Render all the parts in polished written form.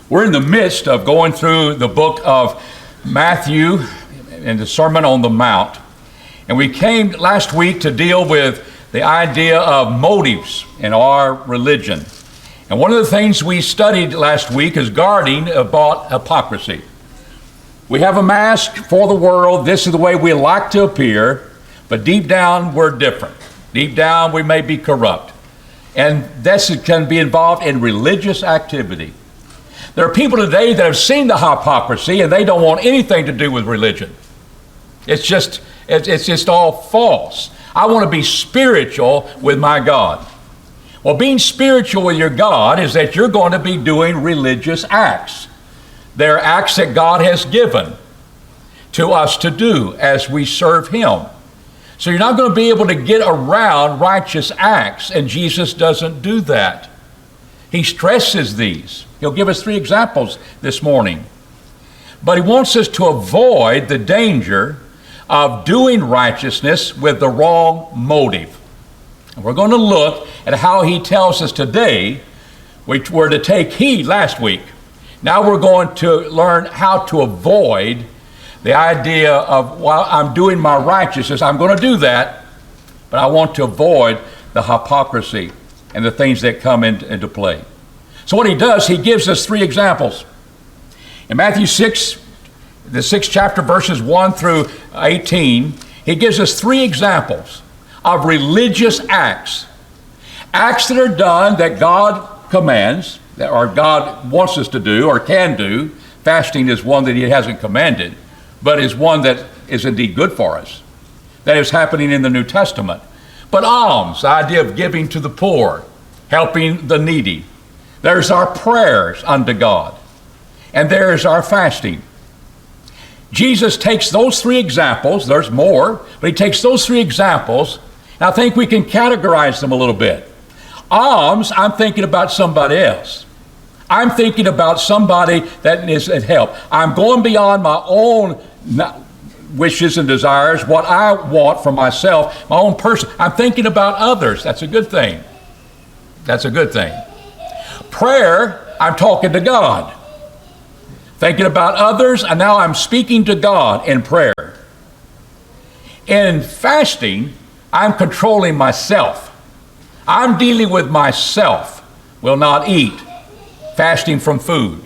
We're in the midst of going through the book of Matthew and the Sermon on the Mount. And we came last week to deal with the idea of motives in our religion. And one of the things we studied last week is guarding about hypocrisy. We have a mask for the world. This is the way we like to appear, but deep down we're different. Deep down we may be corrupt. And this can be involved in religious activity. There are people today that have seen the hypocrisy and they don't want anything to do with religion. It's just all false. I want to be spiritual with my God. Well, being spiritual with your God is that you're going to be doing religious acts. They're acts that God has given to us to do as we serve Him. So you're not going to be able to get around righteous acts, and Jesus doesn't do that. He stresses these. He'll give us 3 examples this morning. But He wants us to avoid the danger of doing righteousness with the wrong motive. And we're going to look at how He tells us today, which we're to take heed last week. Now we're going to learn how to avoid the idea of, while I'm doing my righteousness, I'm going to do that, but I want to avoid the hypocrisy and the things that come into play. So what He does, He gives us 3 examples. In Matthew 6, the 6th chapter, verses 1 through 18, He gives us 3 examples of religious acts. Acts that are done that God commands, or God wants us to do or can do. Fasting is one that He hasn't commanded, but is one that is indeed good for us. That is happening in the New Testament. But alms, the idea of giving to the poor, helping the needy. There's our prayers unto God. And there's our fasting. Jesus takes those 3 examples, there's more, but He takes those 3 examples, and I think we can categorize them a little bit. Alms, I'm thinking about somebody else. I'm thinking about somebody that is at help. I'm going beyond my own wishes and desires, what I want for myself, my own person. I'm thinking about others. That's a good thing. That's a good thing. Prayer, I'm talking to God. Thinking about others, and now I'm speaking to God in prayer. In fasting, I'm controlling myself. I'm dealing with myself. Will not eat. Fasting from food.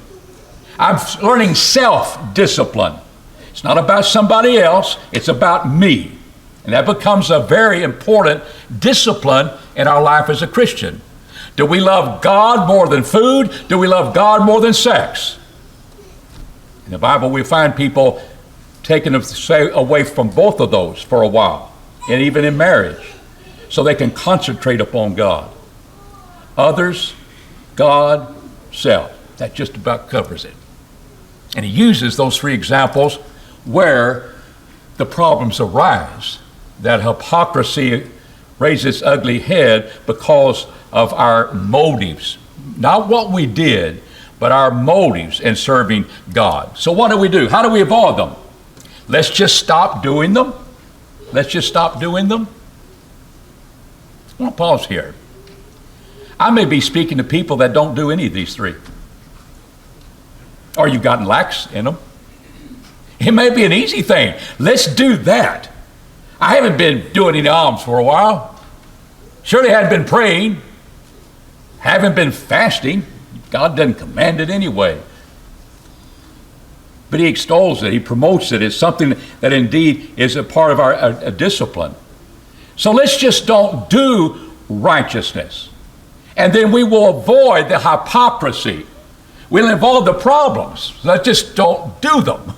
I'm learning self-discipline. It's not about somebody else, it's about me. And that becomes a very important discipline in our life as a Christian. Do we love God more than food? Do we love God more than sex? In the Bible, we find people taken away from both of those for a while, and even in marriage, so they can concentrate upon God. Others, God, self. That just about covers it. And He uses those 3 examples where the problems arise, that hypocrisy raises its ugly head because of our motives. Not what we did, but our motives in serving God. So what do? How do we avoid them? Let's just stop doing them. Let's just stop doing them. I want to pause here. I may be speaking to people that don't do any of these 3. Or you've gotten lax in them. It may be an easy thing. Let's do that. I haven't been doing any alms for a while. Surely hadn't been praying. Haven't been fasting. God doesn't command it anyway. But He extols it. He promotes it. It's something that indeed is a part of our discipline. So let's just don't do righteousness. And then we will avoid the hypocrisy. We'll avoid the problems. Let's just don't do them.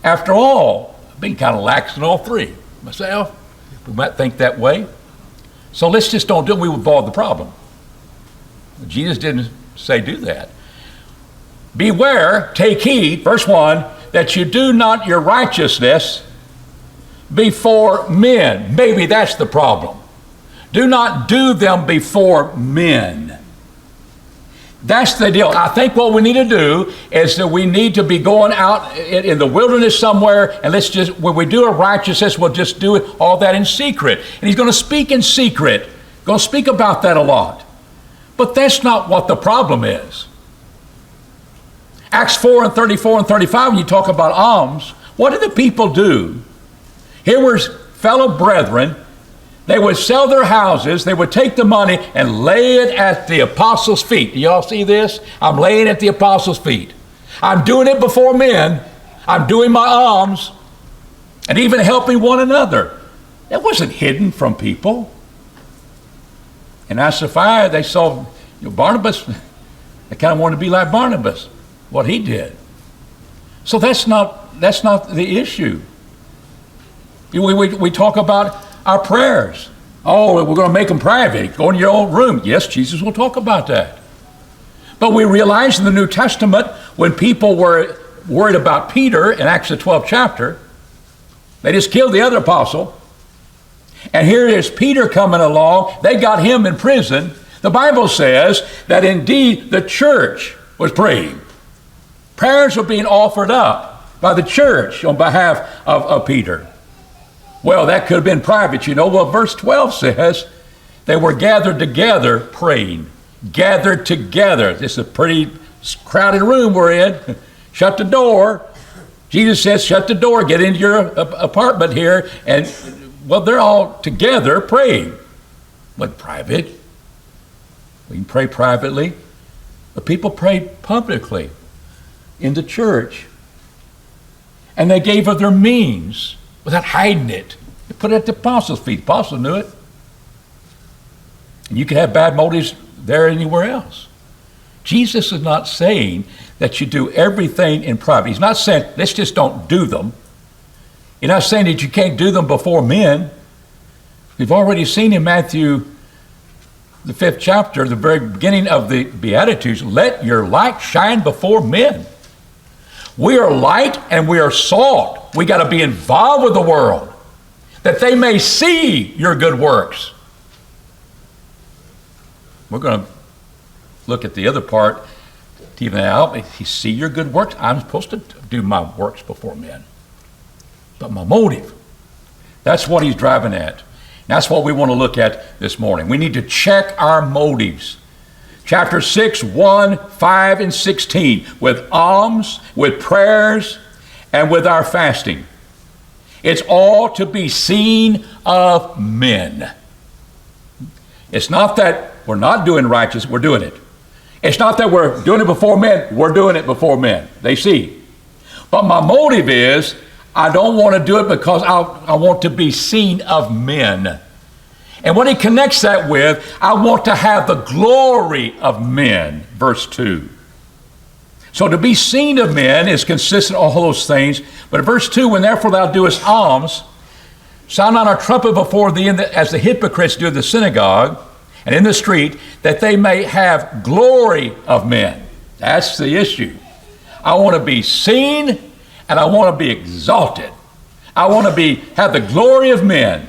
After all, I've been kind of lax in all 3 myself. We might think that way. So let's just don't do them. We will avoid the problem. Jesus didn't say do that. Beware, take heed, verse 1, that you do not your righteousness before men. Maybe that's the problem. Do not do them before men. That's the deal. I think what we need to do is that we need to be going out in the wilderness somewhere, and let's just, when we do a righteousness, we'll just do it, all that in secret. And He's going to speak in secret. Going to speak about that a lot. But that's not what the problem is. Acts 4 and 34 and 35, when you talk about alms, what did the people do? Here were fellow brethren. They would sell their houses. They would take the money and lay it at the apostles' feet. Do y'all see this? I'm laying it at the apostles' feet. I'm doing it before men. I'm doing my alms and even helping one another. That wasn't hidden from people. In Acts of 5, they saw Barnabas. They kind of wanted to be like Barnabas, what he did. So that's not the issue. We talk about our prayers. Oh, we're going to make them private. Go in your own room. Yes, Jesus will talk about that. But we realize in the New Testament, when people were worried about Peter in Acts the 12th chapter, they just killed the other apostle. And here is Peter coming along. They got him in prison. The Bible says that indeed the church was praying. Prayers were being offered up by the church on behalf of Peter. Well, that could have been private, Well, verse 12 says they were gathered together praying. Gathered together. This is a pretty crowded room we're in. Shut the door. Jesus says, shut the door. Get into your apartment here. And, well, they're all together praying. But private. We can pray privately. But people prayed publicly in the church. And they gave of their means without hiding it. They put it at the apostles' feet. The apostles knew it. And you can have bad motives there or anywhere else. Jesus is not saying that you do everything in private. He's not saying, let's just don't do them. He's not saying that you can't do them before men. We've already seen in Matthew, the 5th chapter, the very beginning of the Beatitudes, let your light shine before men. We are light and we are salt. We got to be involved with the world, that they may see your good works. We're going to look at the other part to even help me. You see your good works. I'm supposed to do my works before men. But my motive, that's what he's driving at. That's what we want to look at this morning. We need to check our motives. Chapter 6, 1, 5, and 16, with alms, with prayers, and with our fasting. It's all to be seen of men. It's not that we're not doing righteous, we're doing it. It's not that we're doing it before men, we're doing it before men. They see. But my motive is, I don't want to do it because I want to be seen of men. And what he connects that with, I want to have the glory of men, verse 2. So to be seen of men is consistent with all those things. But in verse 2, when therefore thou doest alms, sound not a trumpet before thee as the hypocrites do in the synagogue and in the street, that they may have glory of men. That's the issue. I want to be seen and I want to be exalted. I want to have the glory of men.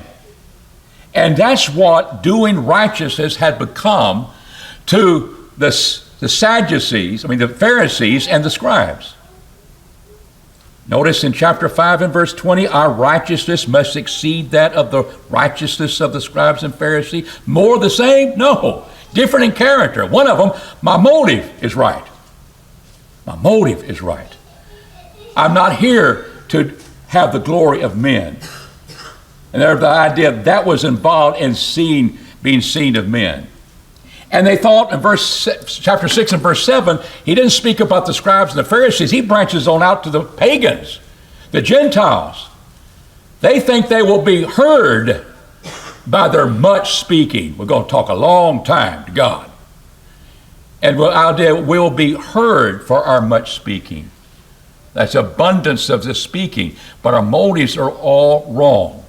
And that's what doing righteousness had become to the Sadducees, the Pharisees and the scribes. Notice in chapter 5 and verse 20, our righteousness must exceed that of the righteousness of the scribes and Pharisees. More the same? No. Different in character. One of them, my motive is right. My motive is right. I'm not here to have the glory of men. And there's the idea that was involved in being seen of men. And they thought in chapter 6 and verse 7, he didn't speak about the scribes and the Pharisees. He branches on out to the pagans, the Gentiles. They think they will be heard by their much speaking. We're going to talk a long time to God. And we'll be heard for our much speaking. That's abundance of the speaking. But our motives are all wrong.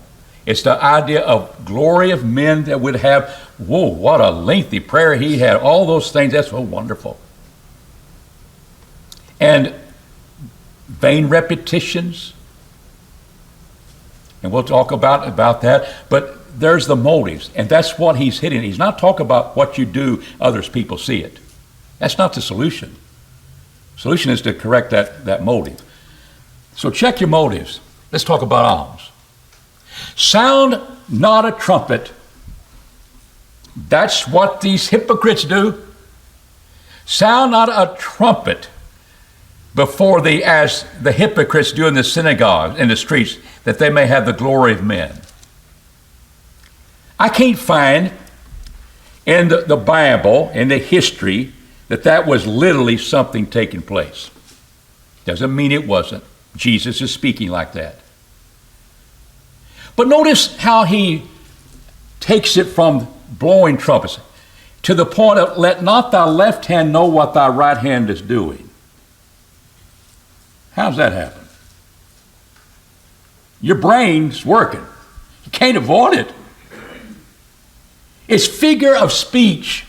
It's the idea of glory of men that would have, whoa, what a lengthy prayer he had. All those things, that's so wonderful. And vain repetitions. And we'll talk about that. But there's the motives. And that's what he's hitting. He's not talking about what you do, others people see it. That's not the solution. The solution is to correct that motive. So check your motives. Let's talk about alms. Sound not a trumpet. That's what these hypocrites do. Sound not a trumpet before thee as the hypocrites do in the synagogues, in the streets, that they may have the glory of men. I can't find in the Bible, in the history, that was literally something taking place. Doesn't mean it wasn't. Jesus is speaking like that. But notice how he takes it from blowing trumpets to the point of, let not thy left hand know what thy right hand is doing. How's that happen? Your brain's working. You can't avoid it. It's figure of speech.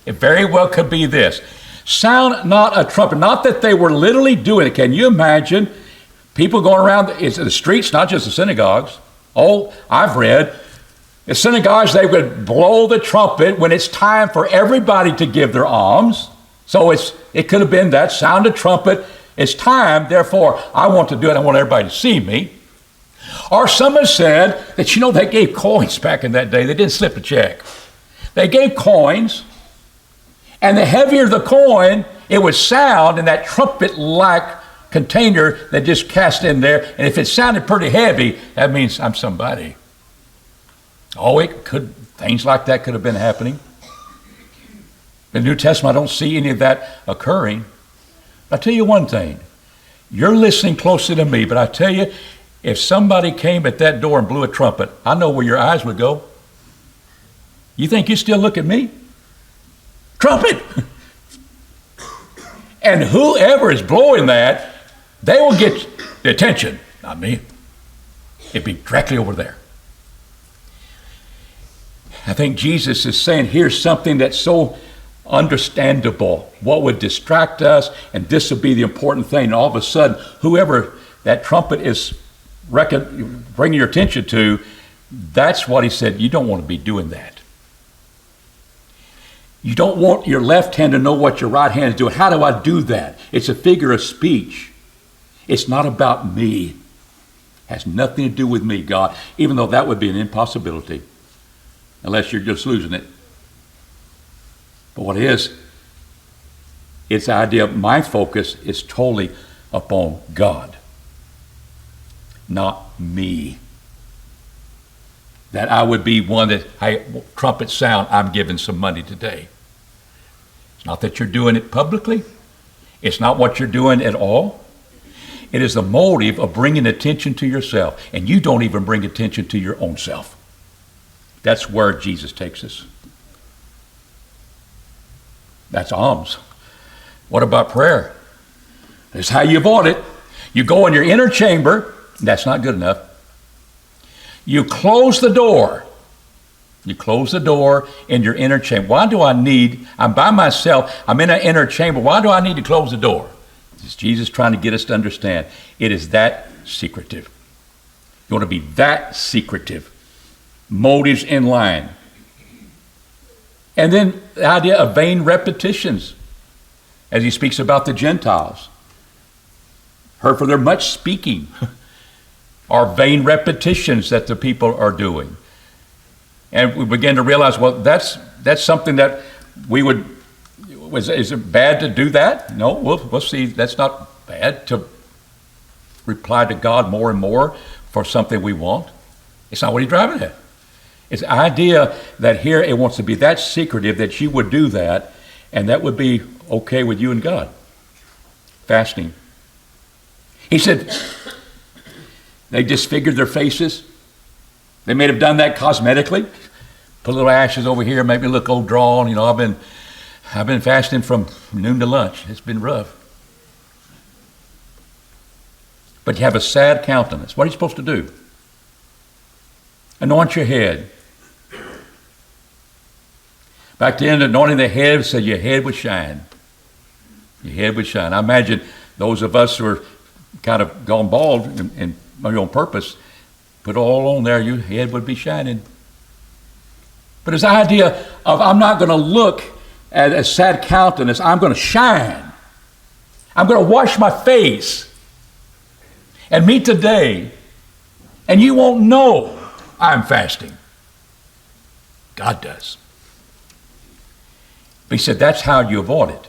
It very well could be this. Sound not a trumpet. Not that they were literally doing it. Can you imagine people going around the streets, not just the synagogues? Oh, I've read the synagogues, they would blow the trumpet when it's time for everybody to give their alms. So it could have been that sound of trumpet. It's time, therefore I want to do it. I want everybody to see me. Or some have said that, they gave coins back in that day. They didn't slip a check. They gave coins, and the heavier the coin, it would sound in that trumpet-like container that just cast in there. And if it sounded pretty heavy, that means I'm somebody. Oh, things like that could have been happening. In the New Testament, I don't see any of that occurring. I'll tell you one thing. You're listening closely to me, but I tell you, if somebody came at that door and blew a trumpet, I know where your eyes would go. You think you still look at me? Trumpet! And whoever is blowing that, they will get the attention, not me. It'd be directly over there. I think Jesus is saying, here's something that's so understandable. What would distract us, and this would be the important thing. And all of a sudden, whoever that trumpet is bringing your attention to, that's what he said. You don't want to be doing that. You don't want your left hand to know what your right hand is doing. How do I do that? It's a figure of speech. It's not about me. It has nothing to do with me, God, even though that would be an impossibility, unless you're just losing it. But what it is, it's the idea of my focus is totally upon God, not me. That I would be one that, hey, trumpet sound, I'm giving some money today. It's not that you're doing it publicly. It's not what you're doing at all. It is the motive of bringing attention to yourself, and you don't even bring attention to your own self. That's where Jesus takes us. That's alms. What about prayer? That's how you avoid it. You go in your inner chamber. That's not good enough. You close the door. You close the door in your inner chamber. Why do I need, I'm by myself, I'm in an inner chamber. Why do I need to close the door? It's Jesus trying to get us to understand. It is that secretive. You want to be that secretive. Motives in line. And then the idea of vain repetitions, as he speaks about the Gentiles. Heard for their much speaking, or vain repetitions that the people are doing. And we begin to realize, well, that's something that we would, is it bad to do that? No, we'll see. That's not bad to reply to God more and more for something we want. It's not what he's driving at. It's the idea that here it wants to be that secretive that you would do that, and that would be okay with you and God. Fasting. He said, they disfigured their faces. They may have done that cosmetically. Put a little ashes over here, make me look old drawn. I've been fasting from noon to lunch. It's been rough. But you have a sad countenance. What are you supposed to do? Anoint your head. Back then, anointing the head said your head would shine. Your head would shine. I imagine those of us who are kind of gone bald and maybe on purpose, put all on there, your head would be shining. But it's the idea of I'm not going to look at a sad countenance. I'm going to shine. I'm going to wash my face and meet today, and you won't know I'm fasting. God does. But he said that's how you avoid it.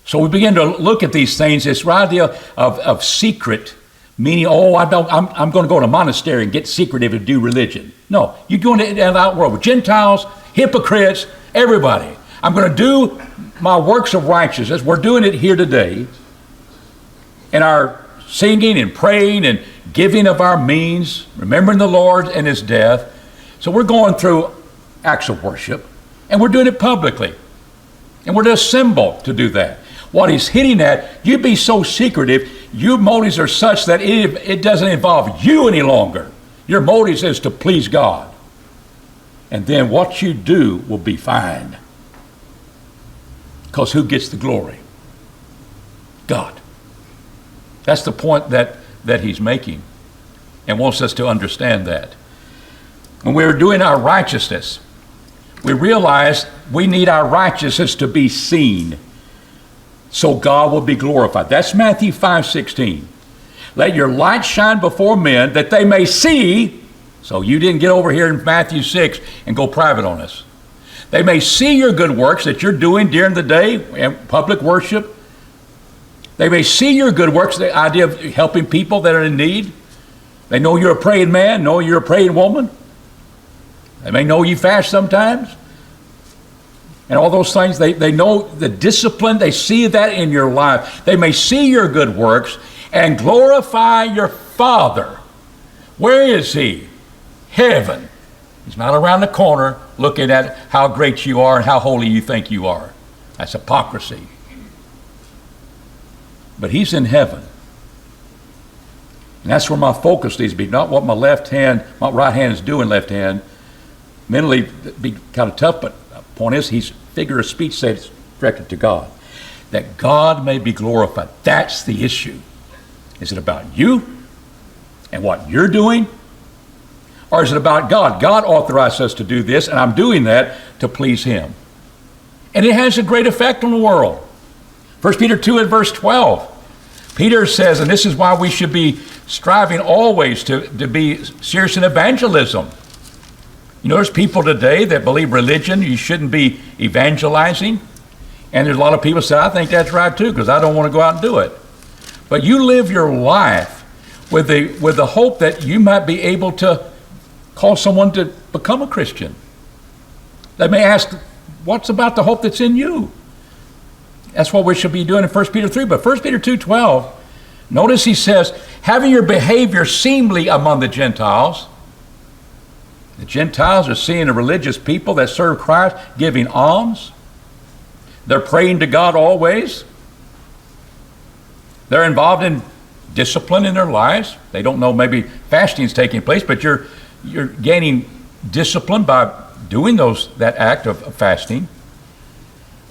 So we begin to look at these things, this idea of secret, meaning, I'm going to go to a monastery and get secretive and do religion. No, you're going to the out world with Gentiles, hypocrites, everybody. I'm going to do my works of righteousness. We're doing it here today in our singing and praying and giving of our means, remembering the Lord and his death. So we're going through acts of worship, and we're doing it publicly. And we're to assemble to do that. What he's hitting at, you be so secretive, your motives are such that it doesn't involve you any longer. Your motives is to please God. And then what you do will be fine. Because who gets the glory? God. That's the point that he's making, and wants us to understand that. When we were doing our righteousness, we realized we need our righteousness to be seen, so God will be glorified. That's Matthew 5:16. Let your light shine before men that they may see. So you didn't get over here in Matthew 6 and go private on us. They may see your good works that you're doing during the day and public worship. They may see your good works, the idea of helping people that are in need. They know you're a praying man, know you're a praying woman. They may know you fast sometimes. And all those things, they know the discipline, they see that in your life. They may see your good works and glorify your Father. Where is he? Heaven. He's not around the corner looking at how great you are and how holy you think you are. That's hypocrisy. But he's in heaven. And that's where my focus needs to be, not what my right hand is doing left hand. Mentally, it'd be kind of tough, but the point is, he's figure of speech said it's directed to God. That God may be glorified. That's the issue. Is it about you and what you're doing? Or is it about God? God authorized us to do this, and I'm doing that to please him. And it has a great effect on the world. 1 Peter 2 and verse 12. Peter says, and this is why we should be striving always to be serious in evangelism. You know, there's people today that believe religion, you shouldn't be evangelizing. And there's a lot of people say, I think that's right too, because I don't want to go out and do it. But you live your life with the hope that you might be able to call someone to become a Christian. They may ask, what's about the hope that's in you? That's what we should be doing in 1 Peter 3. But 1 Peter 2:12, notice he says, having your behavior seemly among the Gentiles. The Gentiles are seeing the religious people that serve Christ giving alms. They're praying to God always. They're involved in discipline in their lives. They don't know maybe fasting is taking place, but you're gaining discipline by doing that act of fasting.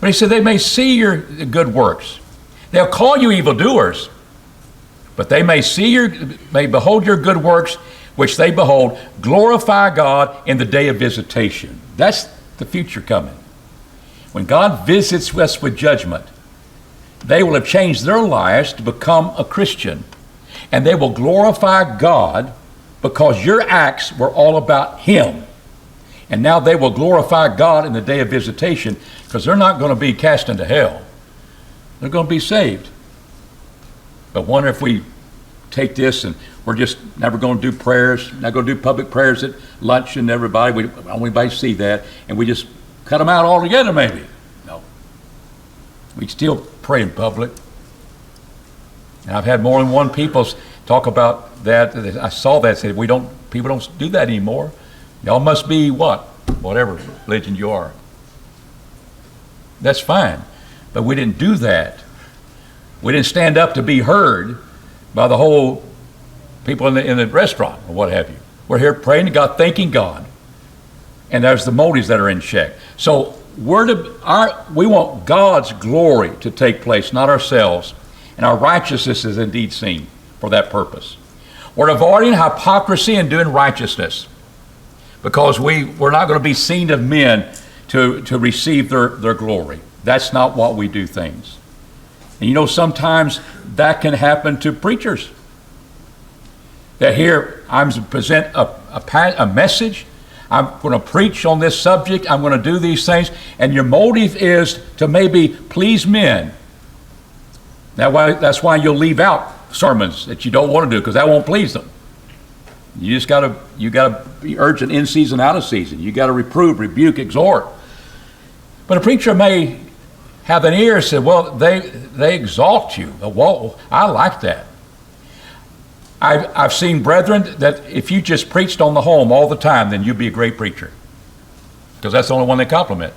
But he said they may see your good works. They'll call you evildoers, but they may behold your good works, which they behold, glorify God in the day of visitation. That's the future coming. When God visits us with judgment, they will have changed their lives to become a Christian, and they will glorify God because your acts were all about him. And now they will glorify God in the day of visitation, because they're not going to be cast into hell. They're going to be saved. But wonder if we take this and we're just never going to do prayers, not going to do public prayers at lunch and everybody, we don't want anybody to see that, and we just cut them out altogether maybe. No. We still pray in public. And I've had more than one people talk about that. I saw that, said people don't do that anymore. Y'all must be what? Whatever religion you are. That's fine. But we didn't do that. We didn't stand up to be heard by the whole people in the restaurant or what have you. We're here praying to God, thanking God. And there's the motives that are in check. So we want God's glory to take place, not ourselves. And our righteousness is indeed seen for that purpose. We're avoiding hypocrisy and doing righteousness, because we're not going to be seen of men to receive their glory. That's not what we do things. And you know, sometimes that can happen to preachers. That here, I'm to present a message, I'm going to preach on this subject, I'm going to do these things, and your motive is to maybe please men. That's why you'll leave out sermons that you don't want to do, because that won't please them. You gotta be urgent in season, out of season. You gotta reprove, rebuke, exhort. But a preacher may have an ear and say, well, they exalt you. Well, I like that. I've seen brethren that if you just preached on the home all the time, then you'd be a great preacher, because that's the only one they compliment.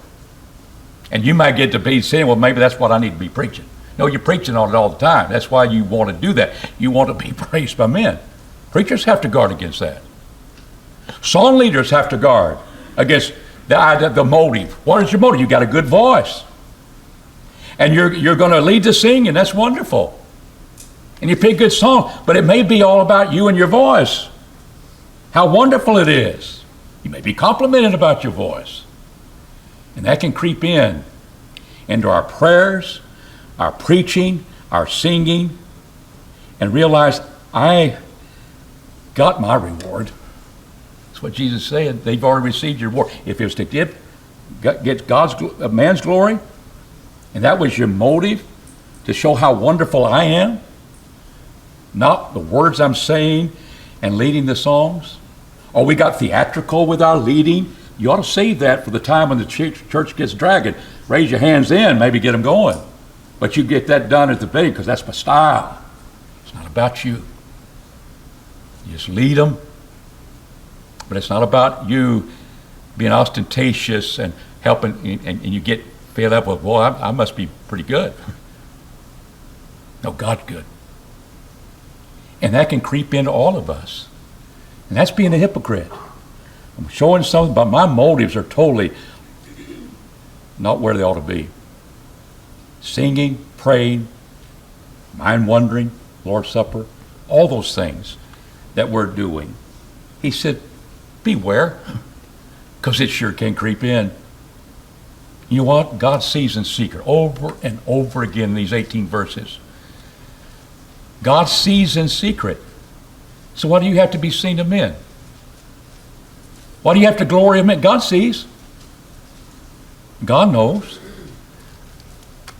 And you might get to be saying, well, maybe that's what I need to be preaching. No, you're preaching on it all the time. That's why you want to do that. You want to be praised by men. Preachers have to guard against that. Song leaders have to guard against the motive. What is your motive? You got a good voice, and you're going to lead the singing. That's wonderful. And you pick good song, but it may be all about you and your voice. How wonderful it is. You may be complimented about your voice. And that can creep into our prayers, our preaching, our singing, and realize I got my reward. That's what Jesus said. They've already received your reward. If it was to get man's glory, and that was your motive to show how wonderful I am, not the words I'm saying and leading the songs, or we got theatrical with our leading, you ought to save that for the time when the church gets dragging. Raise your hands in, maybe get them going. But you get that done at the beginning, because that's my style. It's not about you. You just lead them. But it's not about you being ostentatious and helping, and you get filled up with, well, I must be pretty good. No, God's good. And that can creep into all of us. And that's being a hypocrite. I'm showing something, but my motives are totally not where they ought to be. Singing, praying, mind wandering, Lord's Supper, all those things that we're doing. He said, beware, because it sure can creep in. You know what? God sees in secret over and over again in these 18 verses. God sees in secret. So why do you have to be seen of men? Why do you have to glory of men? God sees. God knows.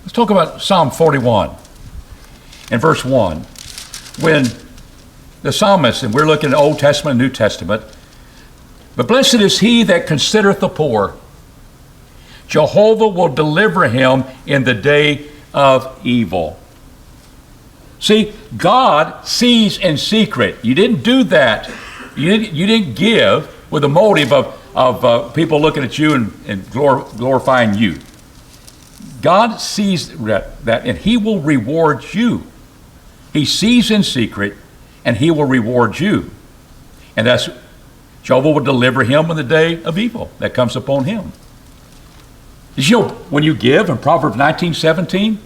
Let's talk about Psalm 41 and verse 1. When the psalmist, and we're looking at Old Testament and New Testament, but blessed is he that considereth the poor. Jehovah will deliver him in the day of evil. See, God sees in secret. You didn't do that. You didn't give with the motive of people looking at you and glorifying you. God sees that, and he will reward you. He sees in secret, and he will reward you. And that's, Jehovah will deliver him in the day of evil that comes upon him. Did you know when you give in Proverbs 19:17,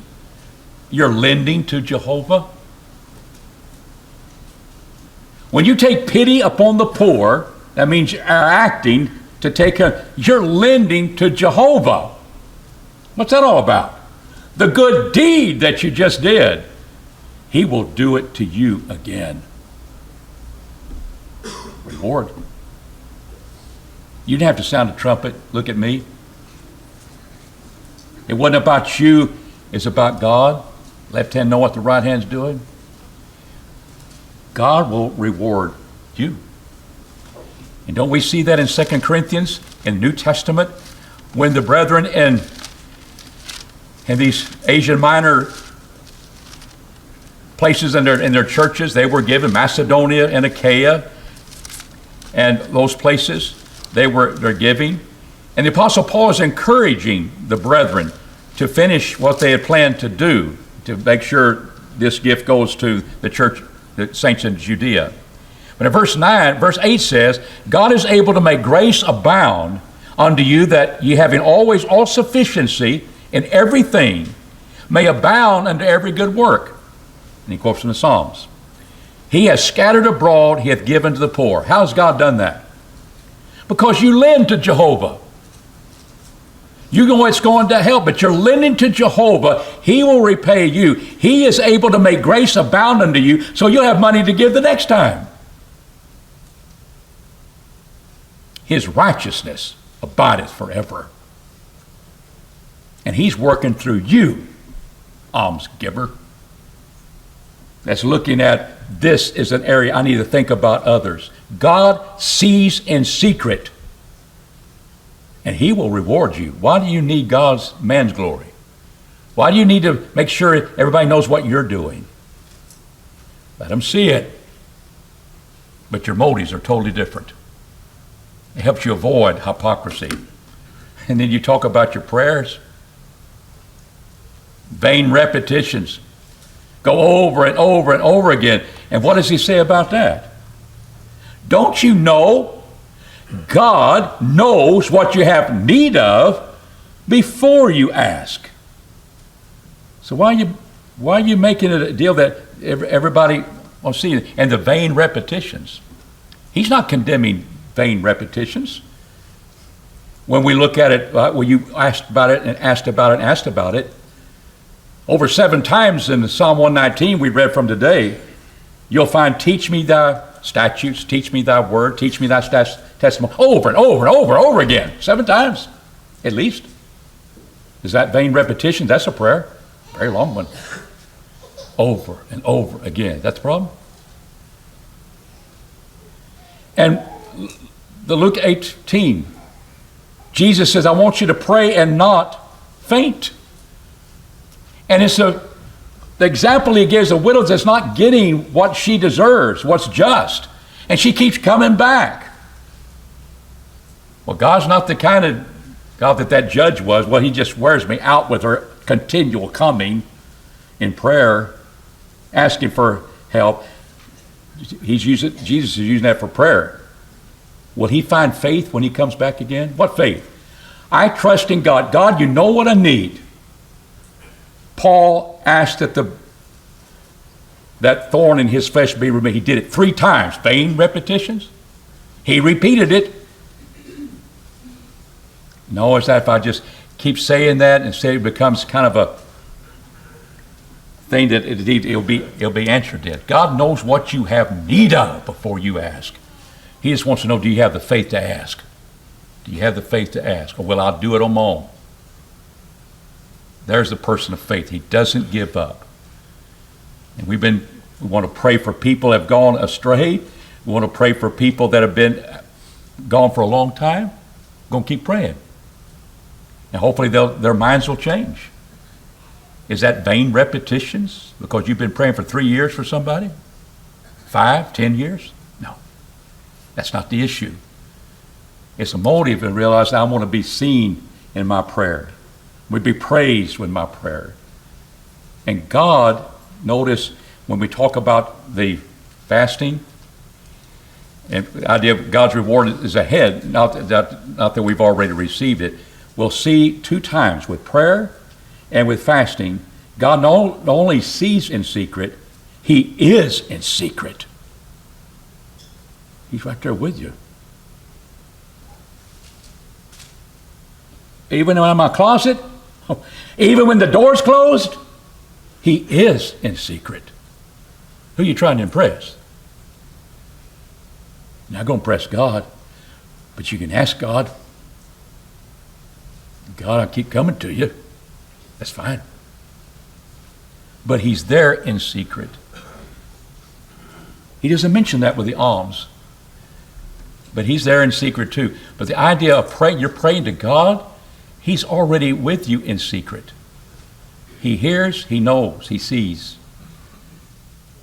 you're lending to Jehovah? When you take pity upon the poor, that means you're acting to take care. You're lending to Jehovah. What's that all about? The good deed that you just did, he will do it to you again. Reward. You didn't have to sound a trumpet. Look at me. It wasn't about you. It's about God. Left hand know what the right hand's doing. God will reward you. And don't we see that in 2 Corinthians in the New Testament, when the brethren in these Asian Minor places in their churches, they were given Macedonia and Achaia, and those places they're giving. And the Apostle Paul is encouraging the brethren to finish what they had planned to do, to make sure this gift goes to the church, the saints in Judea. But in verse 8 says, God is able to make grace abound unto you, that ye having always all sufficiency in everything may abound unto every good work. And he quotes from the Psalms. He has scattered abroad, he hath given to the poor. How has God done that? Because you lend to Jehovah. You know it's going to help, but you're lending to Jehovah. He will repay you. He is able to make grace abound unto you, so you'll have money to give the next time. His righteousness abideth forever. And he's working through you, alms giver. that's looking at this is an area I need to think about others. God sees in secret, and he will reward you. Why do you need man's glory? Why do you need to make sure everybody knows what you're doing? Let them see it. But your motives are totally different. It helps you avoid hypocrisy. And then you talk about your prayers. Vain repetitions. Go over and over and over again. And what does he say about that? Don't you know God knows what you have need of before you ask? So why are you making it a deal that everybody will see? And the vain repetitions. He's not condemning vain repetitions. When we look at it, well, you asked about it and asked about it and asked about it. Over 7 times in Psalm 119 we read from today, you'll find, teach me thy statutes, teach me thy word, teach me thy testimony, over and over and over and over again. 7 times, at least. Is that vain repetition? That's a prayer. Very long one. Over and over again. That's the problem. And the Luke 18, Jesus says, I want you to pray and not faint. And it's the example he gives of widows that's not getting what she deserves, what's just. And she keeps coming back. Well, God's not the kind of God that judge was. Well, he just wears me out with her continual coming in prayer, asking for help. Jesus is using that for prayer. Will he find faith when he comes back again? What faith? I trust in God. God, you know what I need. Paul asked that thorn in his flesh be removed. He did it 3 times. Vain repetitions. He repeated it. No, it's that if I just keep saying that and say it becomes kind of a thing that it'll be answered in. God knows what you have need of before you ask. He just wants to know, do you have the faith to ask? Do you have the faith to ask? Or will I do it on my own? There's the person of faith. He doesn't give up. And we want to pray for people that have gone astray. We want to pray for people that have been gone for a long time. We're going to keep praying. And hopefully their minds will change. Is that vain repetitions? Because you've been praying for 3 years for somebody? 5, 10 years? No. That's not the issue. It's a motive and realize I want to be seen in my prayer. We'd be praised with my prayer. And God, notice when we talk about the fasting, and the idea of God's reward is ahead, not that we've already received it. We'll see 2 times with prayer and with fasting, God not only sees in secret, he is in secret. He's right there with you. Even when I'm in my closet, even when the door's closed, he is in secret. Who are you trying to impress? You're not going to impress God, but you can ask God, God, I keep coming to you. That's fine. But he's there in secret. He doesn't mention that with the alms, but he's there in secret too. But the idea of praying, you're praying to God, he's already with you in secret. He hears, he knows, he sees.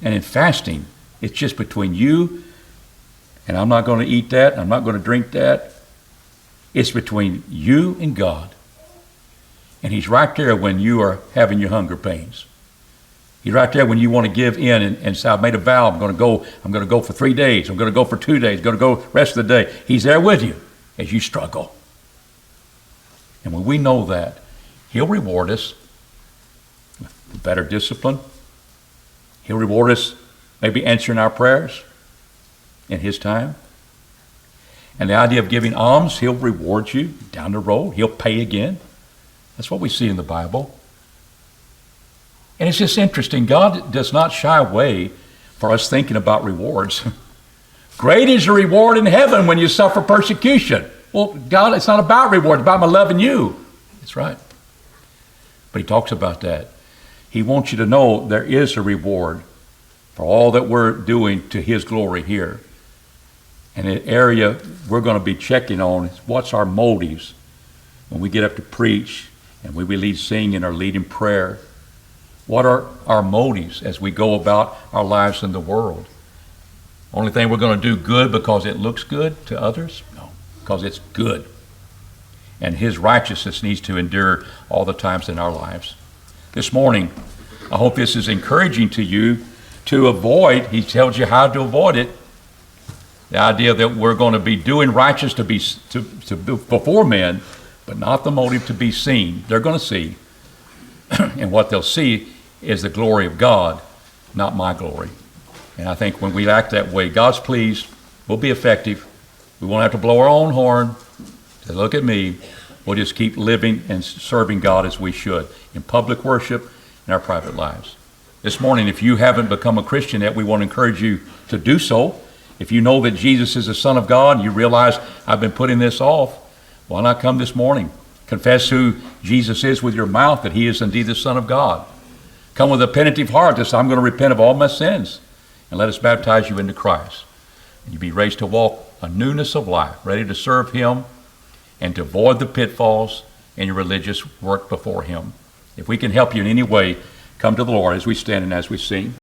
And in fasting, it's just between you, and I'm not going to eat that, I'm not going to drink that. It's between you and God. And he's right there when you are having your hunger pains. He's right there when you want to give in and say, I've made a vow, I'm going to go for 3 days, I'm going to go for 2 days, I'm going to go the rest of the day. He's there with you as you struggle. And when we know that, he'll reward us with better discipline. He'll reward us maybe answering our prayers in his time. And the idea of giving alms, he'll reward you down the road. He'll pay again. That's what we see in the Bible. And it's just interesting. God does not shy away for us thinking about rewards. Great is the reward in heaven when you suffer persecution. Well, God, it's not about reward. It's about my loving you. That's right. But he talks about that. He wants you to know there is a reward for all that we're doing to His glory here. And an area we're going to be checking on is what's our motives when we get up to preach and we lead singing or lead in prayer. What are our motives as we go about our lives in the world? Only thing we're going to do good because it looks good to others? No, because it's good. And His righteousness needs to endure all the times in our lives. This morning, I hope this is encouraging to you to avoid, He tells you how to avoid it, the idea that we're going to be doing righteous to before men, but not the motive to be seen. They're going to see. And what they'll see is the glory of God, not my glory. And I think when we act that way, God's pleased, we'll be effective. We won't have to blow our own horn to look at me. We'll just keep living and serving God as we should in public worship and our private lives. This morning, if you haven't become a Christian yet, we want to encourage you to do so. If you know that Jesus is the Son of God and you realize I've been putting this off, why not come this morning? Confess who Jesus is with your mouth, that He is indeed the Son of God. Come with a penitent heart to say, I'm going to repent of all my sins, and let us baptize you into Christ. And you'll be raised to walk a newness of life, ready to serve Him and to avoid the pitfalls in your religious work before Him. If we can help you in any way, come to the Lord as we stand and as we sing.